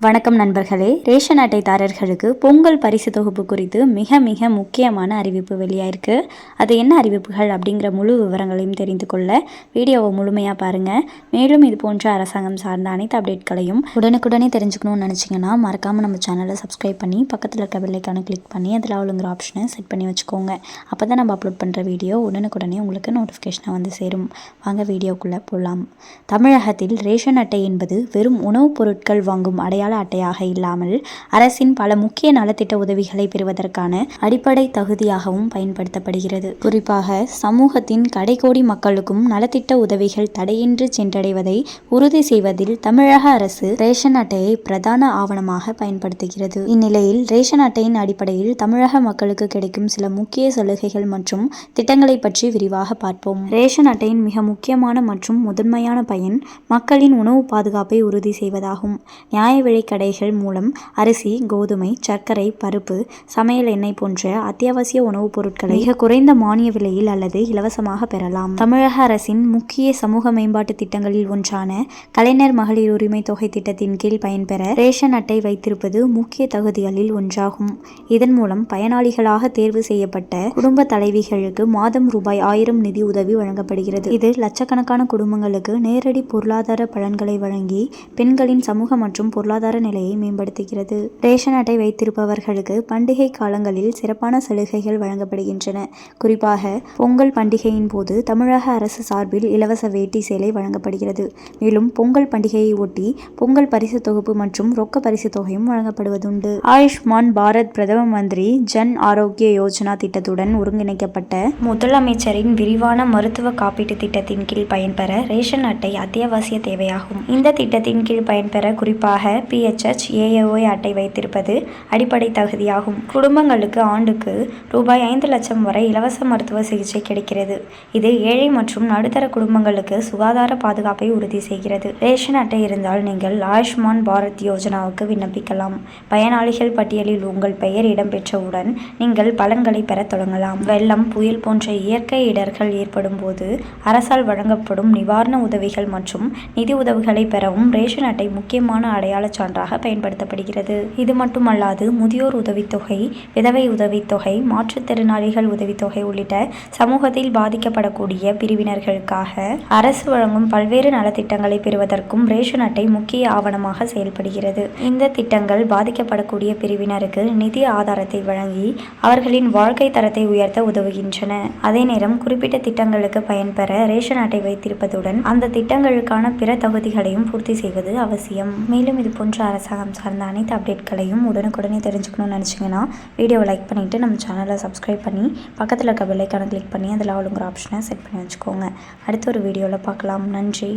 வணக்கம் நண்பர்களே. ரேஷன் அட்டைதாரர்களுக்கு பொங்கல் பரிசு தொகுப்பு குறித்து மிக மிக முக்கியமான அறிவிப்பு வெளியாயிருக்கு. அது என்ன அறிவிப்புகள் அப்படிங்கிற முழு விவரங்களையும் தெரிந்து கொள்ள வீடியோவை முழுமையாக பாருங்கள். மேலும் இது போன்ற அரசாங்கம் சார்ந்த அனைத்து அப்டேட்களையும் உடனுக்குடனே தெரிஞ்சுக்கணும்னு நினச்சிங்கன்னா மறக்காமல் நம்ம சேனலை சப்ஸ்கிரைப் பண்ணி பக்கத்தில் இருக்க பெல்லைக்கான கிளிக் பண்ணி அதில் அவளுங்கிற ஆப்ஷனை செட் பண்ணி வச்சுக்கோங்க. அப்போ தான் நம்ம அப்லோட் பண்ணுற வீடியோ உடனுக்குடனே உங்களுக்கு நோட்டிஃபிகேஷனாக வந்து சேரும். வாங்க வீடியோக்குள்ளே போகலாம். தமிழகத்தில் ரேஷன் அட்டை என்பது வெறும் உணவுப் பொருட்கள் வாங்கும் அடையாள அட்டையாக இல்லாமல் அரசின் பல முக்கிய நலத்திட்ட உதவிகளை பெறுவதற்கான அடிப்படை தகுதியாகவும் பயன்படுத்தப்படுகிறது. குறிப்பாக சமூகத்தின் கடைக்கோடி மக்களுக்கும் நலத்திட்ட உதவிகள் தடையின்றி சென்றடைவதை உறுதி செய்வதில் தமிழக அரசு ரேஷன் அட்டையை பிரதான ஆவணமாக பயன்படுத்துகிறது. இந்நிலையில் ரேஷன் அட்டையின் அடிப்படையில் தமிழக மக்களுக்கு கிடைக்கும் சில முக்கிய சலுகைகள் மற்றும் திட்டங்களை பற்றி விரிவாக பார்ப்போம். ரேஷன் அட்டையின் மிக முக்கியமான மற்றும் முதன்மையான பயன் மக்களின் உணவு பாதுகாப்பை உறுதி செய்வதாகும். நியாய கடைகள் மூலம் அரிசி, கோதுமை, சர்க்கரை, பருப்பு, சமையல் எண்ணெய் போன்ற அத்தியாவசிய உணவுப் பொருட்களை மிக குறைந்த மானிய விலையில் அல்லது இலவசமாக பெறலாம். தமிழக அரசின் முக்கிய சமூக மேம்பாட்டு திட்டங்களில் ஒன்றான கலைஞர் மகளிர் உரிமை தொகை திட்டத்தின் கீழ் பயன்பெற ரேஷன் அட்டை வைத்திருப்பது முக்கிய தகுதிகளில் ஒன்றாகும். இதன் மூலம் பயனாளிகளாக தேர்வு செய்யப்பட்ட குடும்ப தலைவிகளுக்கு மாதம் ரூபாய் 1000 நிதி உதவி வழங்கப்படுகிறது. இது லட்சக்கணக்கான குடும்பங்களுக்கு நேரடி பொருளாதார பலன்களை வழங்கி பெண்களின் சமூக மற்றும் பொருளாதார நிலையை மேம்படுத்துகிறது. ரேஷன் அட்டை வைத்திருப்பவர்களுக்கு பண்டிகை காலங்களில் சிறப்பான சலுகைகள் வழங்கப்படுகின்றன. குறிப்பாக பொங்கல் பண்டிகையின் போது தமிழக அரசு சார்பில் இலவச வேட்டி சேலை வழங்கப்படுகிறது. மேலும் பொங்கல் பண்டிகையை ஒட்டி பொங்கல் பரிசு தொகுப்பு மற்றும் ரொக்க பரிசு தொகையும் வழங்கப்படுவதுண்டு. ஆயுஷ்மான் பாரத் பிரதம மந்திரி ஜன் ஆரோக்கிய யோஜனா திட்டத்துடன் ஒருங்கிணைக்கப்பட்ட முதலமைச்சரின் விரிவான மருத்துவ காப்பீட்டு திட்டத்தின் கீழ் பயன்பெற ரேஷன் அட்டை அத்தியாவசிய தேவையாகும். இந்த திட்டத்தின் கீழ் பயன்பெற குறிப்பாக PHH, AOI அட்டை வைத்திருப்பது அடிப்படை தகுதியாகும். குடும்பங்களுக்கு ஆண்டுக்கு ரூபாய் 5 லட்சம் வரை இலவச மருத்துவ சிகிச்சை கிடைக்கிறது. இது ஏழை மற்றும் நடுத்தர குடும்பங்களுக்கு சுகாதார பாதுகாப்பை உறுதி செய்கிறது. ரேஷன் அட்டை இருந்தால் நீங்கள் ஆயுஷ்மான் பாரத் யோஜனாவுக்கு விண்ணப்பிக்கலாம். பயனாளிகள் பட்டியலில் உங்கள் பெயர் இடம்பெற்றவுடன் நீங்கள் பலன்களை பெற தொடங்கலாம். வெள்ளம், புயல் போன்ற இயற்கை இடர்கள் ஏற்படும் போது அரசால் வழங்கப்படும் நிவாரண உதவிகள் மற்றும் நிதி உதவிகளை பெறவும் ரேஷன் அட்டை முக்கியமான அடையாள சான்றாக பயன்படுத்தப்படுகிறது. இது மட்டுமல்லாது முதியோர் உதவித்தொகை, விதவை உதவித்தொகை, மாற்றுத்திறனாளிகள் உதவித்தொகை உள்ளிட்ட சமூகத்தில் பாதிக்கப்படக்கூடிய பிரிவினர்களுக்காக அரசு வழங்கும் பல்வேறு நலத்திட்டங்களை பெறுவதற்கும் ரேஷன் அட்டை முக்கிய ஆவணமாக செயல்படுகிறது. இந்த திட்டங்கள் பாதிக்கப்படக்கூடிய பிரிவினருக்கு நிதி ஆதாரத்தை வழங்கி அவர்களின் வாழ்க்கை தரத்தை உயர்த்த உதவுகின்றன. அதே நேரம் குறிப்பிட்ட திட்டங்களுக்கு பயன்பெற ரேஷன் அட்டை வைத்திருப்பதுடன் அந்த திட்டங்களுக்கான பிற தகுதிகளையும் பூர்த்தி செய்வது அவசியம். மேலும் இது போன்ற அரசாங்கம் சார்ந்த அனைத்து அப்டேட்களையும் உடனுக்குடனே தெரிஞ்சுக்கணும்னு நினச்சிங்கன்னா வீடியோவை லைக் பண்ணிவிட்டு நம்ம சேனலை சப்ஸ்கிரைப் பண்ணி பக்கத்தில் இருக்க பெல்லைக்கான கிளிக் பண்ணி அதில் அவளுங்கிற ஆப்ஷனை செட் பண்ணி வச்சுக்கோங்க. அடுத்த ஒரு வீடியோவில் பார்க்கலாம். நன்றி.